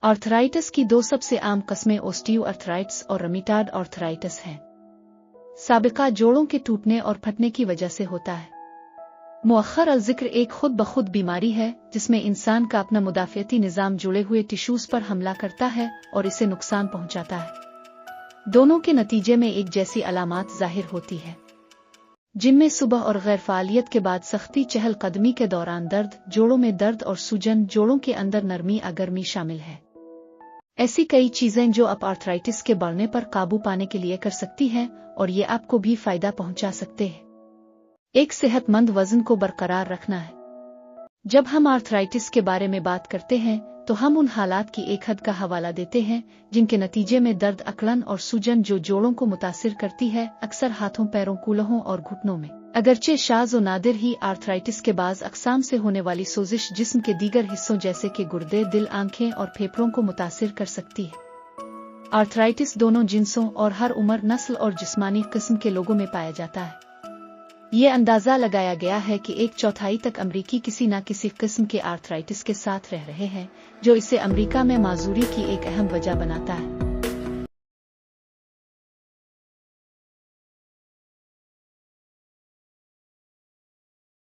Arthritis की दो सबसे आम किस्में ओस्टियोआर्थराइटिस और रूमेटॉइड आर्थराइटिस हैं। साबिका जोड़ों के टूटने और फटने की वजह से होता है। मुअख्खर अल-ज़िक्र एक खुद ब खुद बीमारी है जिसमें इंसान का अपना मुदाफ़ियती निज़ाम जुड़े हुए टिश्यूज़ पर हमला करता है और इसे नुकसान पहुंचाता है। दोनों के नतीजे में एक जैसी अलामात ज़ाहिर होती है, जिनमें सुबह और गैर फ़ालियत के बाद सख्ती, चहलकदमी के दौरान दर्द, जोड़ों में दर्द और सूजन, जोड़ों के अंदर नरमी या गर्मी शामिल है। ऐसी कई चीज़ें जो आप आर्थराइटिस के बढ़ने पर काबू पाने के लिए कर सकती हैं और ये आपको भी फायदा पहुंचा सकते हैं। एक सेहतमंद वजन को बरकरार रखना है। जब हम आर्थराइटिस के बारे में बात करते हैं तो हम उन हालात की एक हद का हवाला देते हैं जिनके नतीजे में दर्द, अकड़न और सूजन जो जोड़ों को मुतासिर करती है, अक्सर हाथों, पैरों, कूल्हों और घुटनों में। अगरचे शाज़ व नादिर ही आर्थराइटिस के बाज़ अक़साम से होने वाली सोजिश जिस्म के दीगर हिस्सों जैसे कि गुर्दे, दिल, आंखें और फेफड़ों को मुतासिर कर सकती है। आर्थराइटिस दोनों जिन्सों और हर उम्र, नस्ल और जिस्मानी किस्म के लोगों में पाया जाता है। ये अंदाज़ा लगाया गया है कि 1/4 तक अमरीकी किसी न किसी किस्म के आर्थराइटिस के साथ रह रहे हैं, जो इसे अमरीका में माजूरी की एक अहम वजह बनाता है।